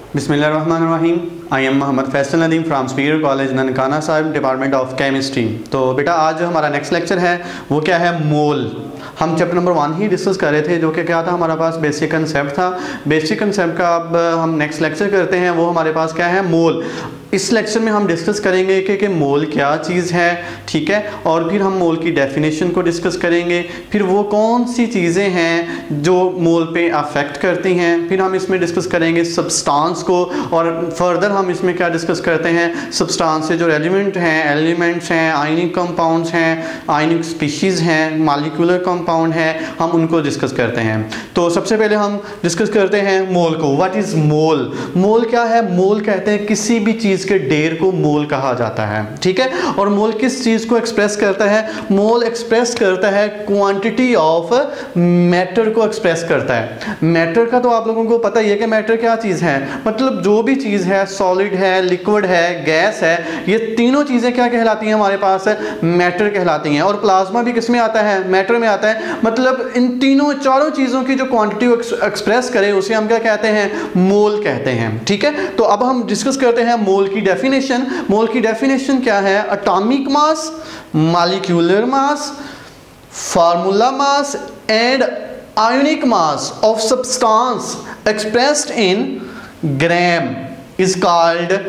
बिस्मिल्लाहिर्रहमानिर्रहीम। I am Mohammad Faisal Nadeem from speaker college Nankana Sahib, department of chemistry. तो बेटा आज जो हमारा नेक्स्ट लेक्चर है वो क्या है, मोल। हम चैप्टर नंबर 1 ही डिस्कस कर रहे थे, जो कि क्या था, हमारा पास बेसिक कंसेप्ट था। बेसिक कंसेप्ट का अब हम नेक्स्ट लेक्चर करते हैं, वो हमारे पास क्या है, मोल। इस लेक्चर में हम डिस्कस करेंगे कि मोल क्या चीज़ है, ठीक है, और फिर हम मोल की डेफिनेशन को डिस्कस करेंगे, फिर वो कौन सी चीज़ें हैं जो मोल पे अफेक्ट करती हैं, फिर हम इसमें डिस्कस करेंगे सब्सटेंस को, और फर्दर हम इसमें क्या डिस्कस करते हैं, सब्सटेंस से जो एलिमेंट्स हैं, आयनिक कंपाउंड्स हैं, आयनिक स्पीशीज़ हैं, मॉलिक्यूलर कंपाउंड हैं, हम उनको डिस्कस करते हैं। तो सबसे पहले हम डिस्कस करते हैं मोल को। व्हाट इज़ मोल? मोल क्या है? मोल कहते हैं किसी भी चीज़ के ढेर को मोल कहा जाता है, ठीक है। और मोल किस चीज़ को एक्सप्रेस करता है? मोल एक्सप्रेस करता है क्वांटिटी ऑफ मैटर को एक्सप्रेस करता है। मैटर का तो आप लोगों को पता ही है कि मैटर क्या चीज़ है, मतलब जो भी चीज़ है, सॉलिड है, लिक्विड है, गैस है, ये तीनों चीज़ें क्या कहलाती हैं हमारे पास? मैटर कहलाती हैं। और प्लाज्मा भी किस में आता है? मैटर में आता है। मतलब इन चारों चीज़ों की जो क्वांटिटी एक्सप्रेस करे उसे हम क्या कहते हैं? मोल कहते हैं, ठीक है। तो अब हम डिस्कस करते हैं मोल की डेफिनेशन। मोल की डेफिनेशन क्या है? Atomic mass, molecular mass, formula mass and ionic mass of substance expressed in gram is called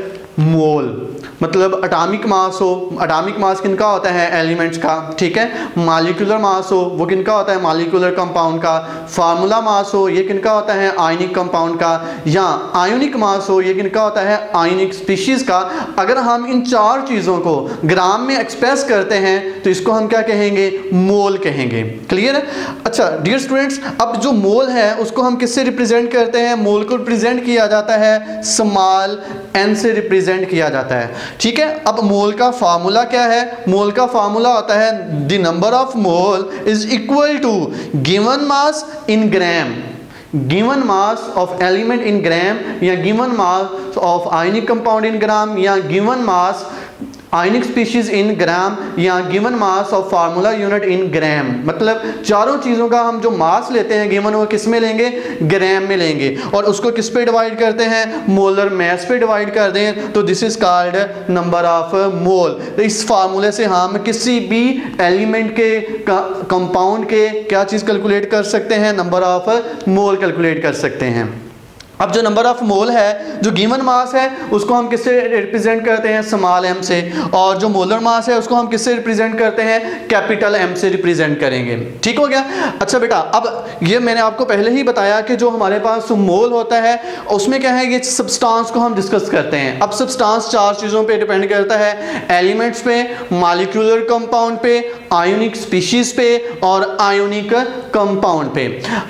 mole. मतलब एटॉमिक मास हो, एटॉमिक मास किनका होता है? एलिमेंट्स का, ठीक है। मॉलिक्यूलर मास हो, वो किनका होता है? मॉलिक्यूलर कंपाउंड का। फार्मूला मास हो, ये किनका होता है? आयनिक कंपाउंड का। या आयोनिक मास हो, ये किनका होता है? आयनिक स्पीशीज का। अगर हम इन चार चीज़ों को ग्राम में एक्सप्रेस करते हैं तो इसको हम क्या कहेंगे? मोल कहेंगे। क्लियर है? अच्छा डियर स्टूडेंट्स, अब जो मोल है उसको हम किससे रिप्रेजेंट करते हैं? मोल को रिप्रेजेंट किया जाता है स्मॉल n से रिप्रेजेंट किया जाता है, ठीक है। अब मोल का फार्मूला क्या है? मोल का फार्मूला होता है the number of mole is equal to given mass in gram, given mass of element in gram, या given mass of ionic compound in gram, या given mass ionic species in gram, या given mass of formula unit in gram. मतलब चारों चीज़ों का हम जो मास लेते हैं गिवन, वो किस में लेंगे? ग्राम में लेंगे। और उसको किस पे डिवाइड करते हैं? मोलर मैस पे डिवाइड कर दें तो this is called number of मोल। तो इस फार्मूले से हम किसी भी एलिमेंट के कंपाउंड के क्या चीज़ कैलकुलेट कर सकते हैं? नंबर ऑफ मोल कैलकुलेट कर सकते हैं। अब जो नंबर ऑफ मोल है, जो गिवन मास है, उसको हम किससे रिप्रेजेंट करते हैं? स्मॉल m से। और जो मोलर मास है उसको हम किससे रिप्रेजेंट करते हैं? कैपिटल M से रिप्रेजेंट करेंगे, ठीक हो गया। अच्छा बेटा, अब ये मैंने आपको पहले ही बताया कि जो हमारे पास मोल होता है उसमें क्या है, ये सब्सटेंस को हम डिस्कस करते हैं। अब सब्सटेंस चार चीज़ों पर डिपेंड करता है, एलिमेंट्स पे, मॉलिक्यूलर कंपाउंड पे, आयोनिक स्पीशीज पे और आयोनिक कंपाउंड पे।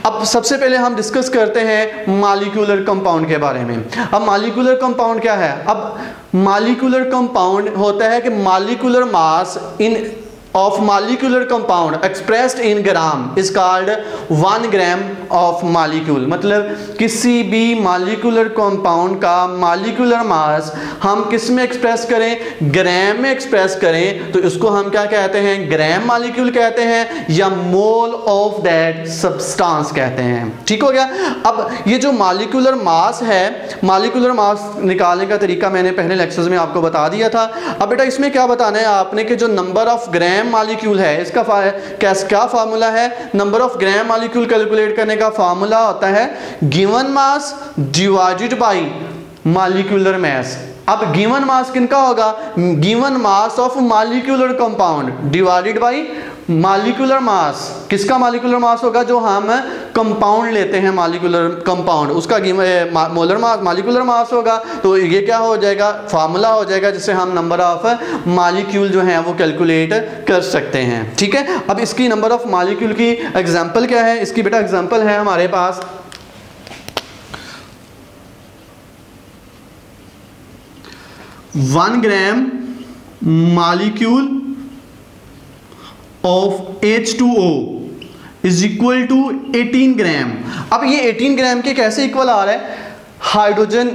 अब सबसे पहले हम डिस्कस करते हैं मॉलिक्यूलर कंपाउंड के बारे में। अब मॉलिक्यूलर कंपाउंड क्या है? अब मॉलिक्यूलर कंपाउंड होता है कि molecular mass in of molecular compound expressed in gram is called 1 gram of molecule. मतलब किसी भी मॉलिक्यूलर कंपाउंड का मॉलिक्यूलर मास हम किस में एक्सप्रेस करें? ग्राम में एक्सप्रेस करें तो इसको हम क्या कहते हैं? ग्राम मॉलिक्यूल कहते हैं, या मोल ऑफ दैट सब्सटेंस कहते हैं, ठीक हो गया। अब ये जो मॉलिक्यूलर मास है, मॉलिक्यूलर मास निकालने का तरीका मैंने पहले लेक्चर्स में आपको बता दिया था। अब बेटा इसमें क्या बताना है आपने कि जो नंबर ऑफ ग्राम मॉलिक्यूल है, इसका क्या फार्मूला है? Number of gram molecule calculate करने का फार्मूला होता है given mass divided by molecular mass. अब गिवन मास किनका होगा? Given mass of molecular compound divided by molecular mass. किसका मॉलिक्यूलर मास होगा? जो हम कंपाउंड लेते हैं मॉलिक्यूलर कंपाउंड, उसका मोलर मास मॉलिक्यूलर मास होगा। तो ये क्या हो जाएगा? फार्मूला हो जाएगा जिससे हम नंबर ऑफ मॉलिक्यूल जो है वो कैलकुलेट कर सकते हैं, ठीक है। अब इसकी नंबर ऑफ मॉलिक्यूल की एग्जांपल क्या है? इसकी बेटा एग्जांपल है हमारे पास 1 gram molecule of H2O is equal to 18 gram. अब ये 18 ग्राम के कैसे इक्वल आ रहा है? हाइड्रोजन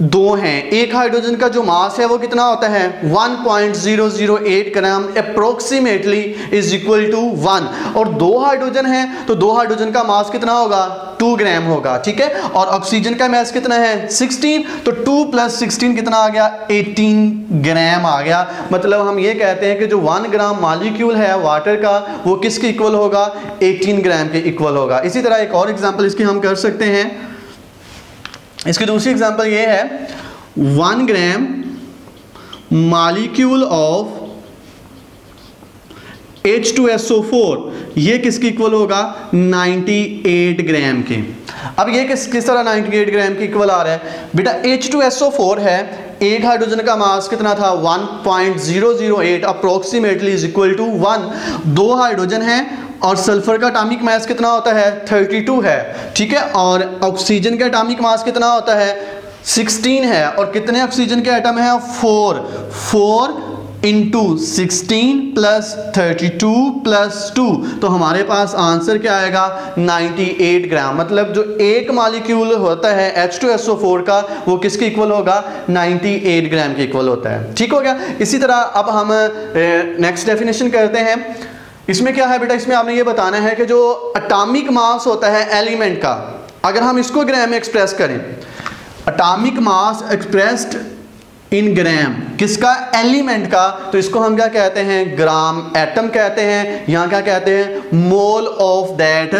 दो हैं, एक हाइड्रोजन का जो मास है वो कितना होता है 1.008 ग्राम अप्रोक्सीमेटली इज इक्वल टू 1, और दो हाइड्रोजन है तो दो हाइड्रोजन का मास कितना होगा 2 ग्राम होगा, ठीक है। और ऑक्सीजन का मास कितना है 16, तो 2 + 16 कितना आ गया 18 ग्राम आ गया। मतलब हम ये कहते हैं कि जो 1 ग्राम मॉलिक्यूल है वाटर का वो किसके इक्वल होगा 18 ग्राम के इक्वल होगा। इसी तरह एक और एग्जांपल इसकी हम कर सकते हैं। इसकी दूसरी एग्जांपल ये है 1 ग्राम मॉलिक्यूल ऑफ H2SO4 ये किसके इक्वल होगा 98 ग्राम के। अब ये किस तरह 98 ग्राम के इक्वल आ रहा है बेटा, H2SO4 है, एक हाइड्रोजन का मास कितना था 1.008 अप्रोक्सीमेटली इज इक्वल टू 1, दो हाइड्रोजन है और सल्फर का एटॉमिक मास कितना होता है 32 है, ठीक है। और ऑक्सीजन का एटॉमिक मास कितना होता है 16 है, और कितने ऑक्सीजन के एटम है 4 इंटू 16 + 32 + 2, तो हमारे पास आंसर क्या आएगा 98 ग्राम। मतलब जो एक मॉलिक्यूल होता है H2SO4 का वो किसके इक्वल होगा 98 ग्राम के इक्वल होता है, ठीक हो गया। इसी तरह अब हम नेक्स्ट डेफिनेशन करते हैं। इसमें क्या है बेटा, इसमें आपने ये बताना है कि जो एटॉमिक मास होता है एलिमेंट का, अगर हम इसको ग्राम में एक्सप्रेस करें, एटॉमिक मास एक्सप्रेस्ड इन ग्राम किसका एलिमेंट का, तो इसको हम क्या कहते हैं ग्राम एटम कहते हैं, यहाँ क्या कहते हैं मोल ऑफ दैट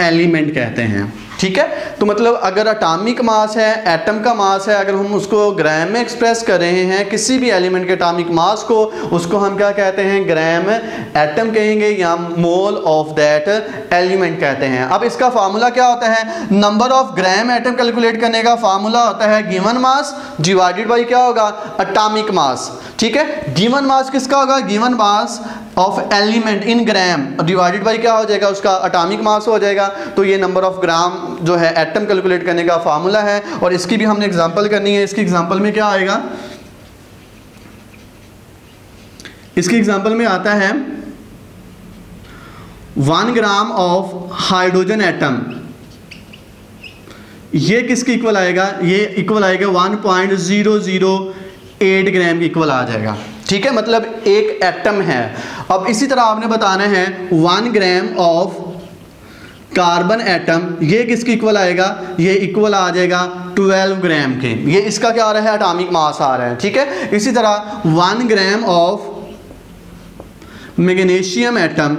एलिमेंट कहते हैं, ठीक है। तो मतलब अगर एटॉमिक मास है, एटम का मास है, अगर हम उसको ग्राम में एक्सप्रेस कर रहे हैं किसी भी एलिमेंट के एटॉमिक मास को, उसको हम क्या कहते हैं ग्राम एटम कहेंगे या मोल ऑफ दैट एलिमेंट कहते हैं। अब इसका फार्मूला क्या होता है, number of gram atom calculate करने का फार्मूला होता है गिवन मास डिवाइडेड बाई क्या होगा एटॉमिक मास, ठीक है। गिवन मास किसका होगा, given mass of element in gram divided by क्या हो जाएगा उसका एटॉमिक मास हो जाएगा। तो ये नंबर ऑफ ग्राम जो है एटम कैलकुलेट करने का फार्मूला है, और इसकी भी हमने एग्जांपल करनी है। इसकी एग्जांपल में क्या आएगा, इसकी एग्जांपल में आता है 1 ग्राम ऑफ हाइड्रोजन एटम, ये किसके इक्वल आएगा, ये इक्वल आएगा 1.008 ग्राम के इक्वल आ जाएगा, ठीक है। मतलब एक एटम है। अब इसी तरह आपने बताना है 1 ग्राम ऑफ कार्बन एटम, ये किसके इक्वल आएगा, ये इक्वल आ जाएगा 12 ग्राम के। ये इसका क्या आ रहा है एटॉमिक मास आ रहा है, ठीक है। इसी तरह 1 ग्राम ऑफ मैग्नीशियम एटम,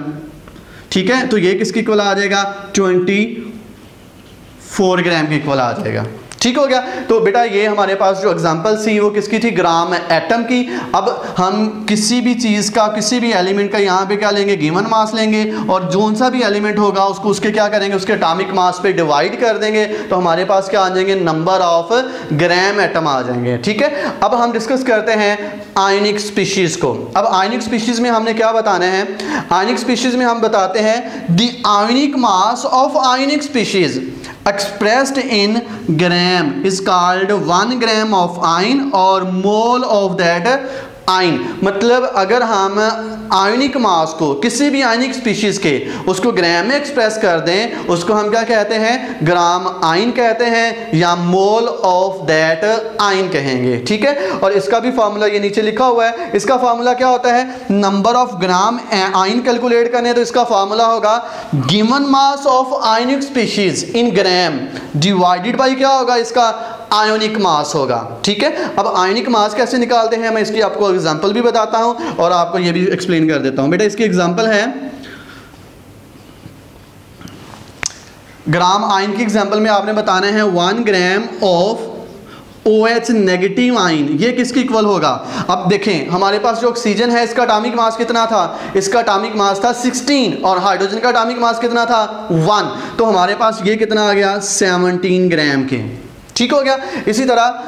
ठीक है, तो ये किसके इक्वल आ जाएगा 24 ग्राम के इक्वल आ जाएगा, ठीक हो गया। तो बेटा ये हमारे पास जो एग्जांपल थी वो किसकी थी ग्राम एटम की। अब हम किसी भी चीज़ का, किसी भी एलिमेंट का यहाँ पे क्या लेंगे गिवन मास लेंगे, और जोन सा भी एलिमेंट होगा उसको उसके क्या करेंगे उसके एटॉमिक मास पे डिवाइड कर देंगे, तो हमारे पास क्या आ जाएंगे नंबर ऑफ ग्राम एटम आ जाएंगे, ठीक है। अब हम डिस्कस करते हैं आयनिक स्पीशीज़ को। अब आयनिक स्पीशीज़ में हमने क्या बताना है, आयनिक स्पीशीज़ में हम बताते हैं the ionic mass of ionic species expressed in gram is called 1 gram of iron or mole of that ion. मतलब अगर हम आयनिक मास को किसी भी आयनिक स्पीशीज़ के उसको ग्राम में एक्सप्रेस कर दें, उसको हम क्या कहते हैं ग्राम आयन कहते हैं या मोल ऑफ दैट आयन कहेंगे, ठीक है। और इसका भी फार्मूला ये नीचे लिखा हुआ है। इसका फार्मूला क्या होता है, number of gram ion calculate करने तो इसका फार्मूला होगा given mass of ionic species in gram divided by क्या होगा इसका आयोनिक मास होगा, ठीक है। अब आयोनिक मास कैसे निकालते हैं मैं इसकी आपको एग्जांपल भी बताता हूं और आपको ये भी एक्सप्लेन कर देता हूं। बेटा इसकी एग्जांपल है ग्राम आयन की एग्जांपल में आपने बताना है 1 gram of OH negative ion, ये किसकी इक्वल होगा। अब देखें हमारे पास जो ऑक्सीजन है इसका एटॉमिक मास कितना था, इसका एटॉमिक मास था 16 और हाइड्रोजन का एटॉमिक मास कितना था 1, तो हमारे पास ये कितना आ गया 17 ग्राम के, ठीक हो गया। इसी तरह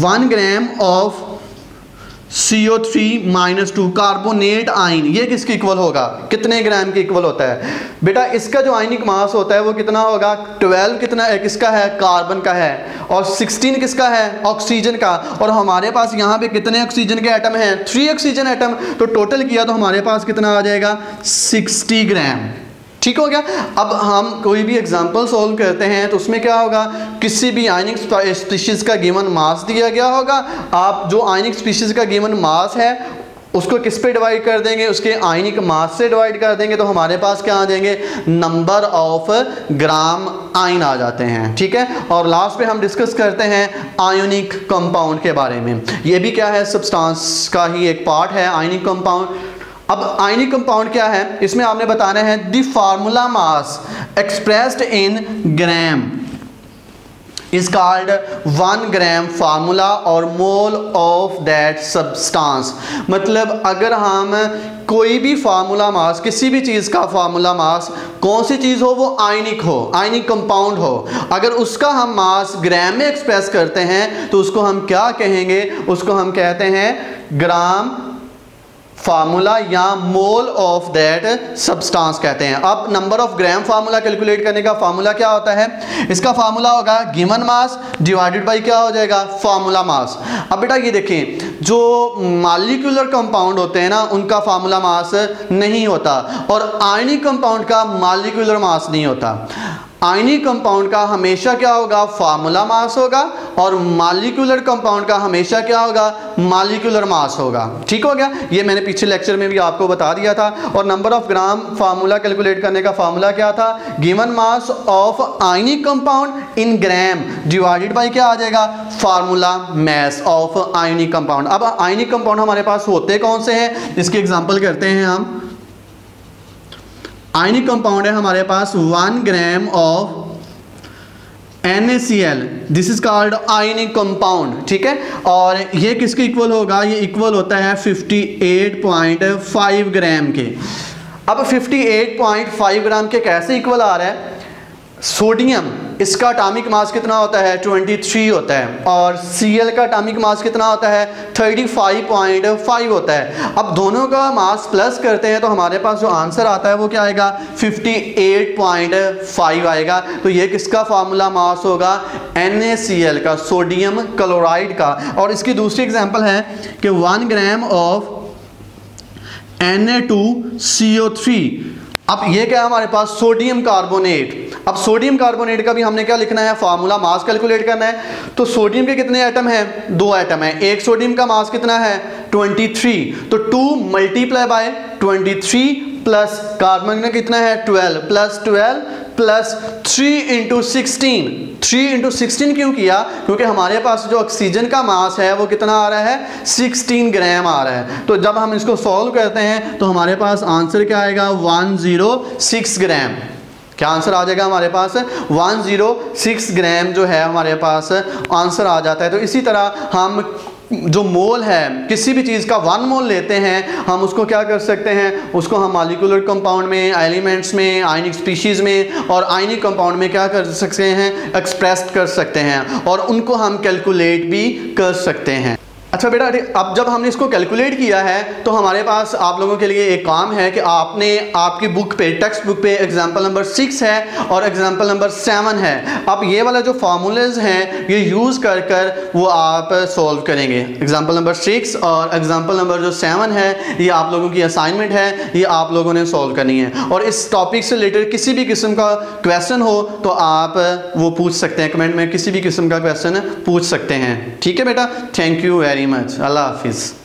1 gram of CO3-2 carbonate ion, ये किसके इक्वल होगा, कितने ग्राम के इक्वल होता है बेटा। इसका जो आयनिक मास होता है वो कितना होगा 12 कितना है किसका है कार्बन का है, और 16 किसका है ऑक्सीजन का, और हमारे पास यहाँ पे कितने ऑक्सीजन के एटम हैं 3 ऑक्सीजन एटम, तो टोटल किया तो हमारे पास कितना आ जाएगा 60 ग्राम, ठीक हो गया। अब हम कोई भी एग्जांपल सॉल्व करते हैं तो उसमें क्या होगा, किसी भी आयनिक स्पीशीज़ का गिवन मास दिया गया होगा, आप जो आयनिक स्पीशीज़ का गिवन मास है उसको किस पे डिवाइड कर देंगे, उसके आयनिक मास से डिवाइड कर देंगे, तो हमारे पास क्या आ जाएंगे, नंबर ऑफ ग्राम आयन आ जाते हैं। ठीक है, और लास्ट पे हम डिस्कस करते हैं आयोनिक कंपाउंड के बारे में। ये भी क्या है, सब्सटेंस का ही एक पार्ट है आयोनिक कंपाउंड। अब आयनिक कंपाउंड क्या है, इसमें आपने बताना है the formula mass expressed in gram is called 1 gram formula और मोल ऑफ दैट सब्सटेंस। मतलब अगर हम कोई भी फार्मूला मास, किसी भी चीज़ का फार्मूला मास, कौन सी चीज़ हो, वो आयनिक हो, आयनिक कंपाउंड हो, अगर उसका हम मास ग्राम में एक्सप्रेस करते हैं तो उसको हम क्या कहेंगे, उसको हम कहते हैं ग्राम फार्मूला या मोल ऑफ दैट सब्सटेंस कहते हैं। अब number of gram formula calculate करने का फार्मूला क्या होता है, इसका फार्मूला होगा गिवन मास डिवाइडेड बाय क्या हो जाएगा, फार्मूला मास। अब बेटा ये देखें, जो मॉलिक्यूलर कंपाउंड होते हैं ना, उनका फार्मूला मास नहीं होता, और आयनिक कंपाउंड का मॉलिक्यूलर मास नहीं होता। आयनिक कंपाउंड का हमेशा क्या होगा, फार्मूला मास होगा, और मॉलिक्यूलर कंपाउंड का हमेशा क्या होगा, मॉलिक्यूलर मास होगा। ठीक हो गया, ये मैंने पीछे लेक्चर में भी आपको बता दिया था। और number of gram formula calculate करने का फार्मूला क्या था, given mass of ionic compound in gram divided by क्या आ जाएगा, formula mass of ionic compound. अब आयनिक कंपाउंड हमारे पास होते कौन से हैं, इसकी एग्जांपल करते हैं हम। आयनिक कंपाउंड है हमारे पास 1 gram of NaCl, this is called ionic compound. ठीक है, और ये किसके इक्वल होगा, ये इक्वल होता है 58.5 ग्राम के। अब 58.5 ग्राम के कैसे इक्वल आ रहा है, सोडियम इसका एटॉमिक मास कितना होता है, 23 होता है, और Cl का एटॉमिक मास कितना होता है, 35.5 होता है। अब दोनों का मास प्लस करते हैं तो हमारे पास जो आंसर आता है वो क्या आएगा, 58.5 आएगा। तो ये किसका फार्मूला मास होगा, NaCl का, सोडियम क्लोराइड का। और इसकी दूसरी एग्जांपल है कि 1 ग्राम ऑफ Na2CO3। अब ये क्या है हमारे पास, सोडियम कार्बोनेट। अब सोडियम कार्बोनेट का भी हमने क्या लिखना है, फार्मूला मास कैलकुलेट करना है। तो सोडियम के कितने एटम हैं, 2 एटम है। एक सोडियम का मास कितना है, 23, तो 2 मल्टीप्लाई बाय 23 प्लस कार्बन का कितना है, 12 प्लस 12 प्लस 3 इंटू 16। 3 इंटू 16 क्यों किया, क्योंकि हमारे पास जो ऑक्सीजन का मास है वो कितना आ रहा है, 16 ग्राम आ रहा है। तो जब हम इसको सॉल्व करते हैं तो हमारे पास आंसर क्या आएगा, 106 ग्राम। क्या आंसर आ जाएगा हमारे पास, 106 ग्राम जो है हमारे पास आंसर आ जाता है। तो इसी तरह हम जो मोल है किसी भी चीज़ का 1 मोल लेते हैं, हम उसको क्या कर सकते हैं, उसको हम मॉलिक्यूलर कंपाउंड में, एलिमेंट्स में, आयनिक स्पीशीज़ में और आयनिक कंपाउंड में क्या कर सकते हैं, एक्सप्रेस कर सकते हैं, और उनको हम कैलकुलेट भी कर सकते हैं। अच्छा बेटा, अब जब हमने इसको कैलकुलेट किया है तो हमारे पास आप लोगों के लिए एक काम है कि आपने आपकी बुक पे, टेक्स्ट बुक पे एग्जाम्पल नंबर 6 है और एग्जाम्पल नंबर 7 है। अब ये वाला जो फार्मूलेज हैं ये यूज़ कर कर वो आप सॉल्व करेंगे। एग्जाम्पल नंबर 6 और एग्जाम्पल नंबर जो 7 है ये आप लोगों की असाइनमेंट है, ये आप लोगों ने सॉल्व करनी है। और इस टॉपिक से रिलेटेड किसी भी किस्म का क्वेश्चन हो तो आप वो पूछ सकते हैं, कमेंट में किसी भी किस्म का क्वेश्चन पूछ सकते हैं। ठीक है बेटा, थैंक यू वेरी मच, अल्लाह हाफिज़।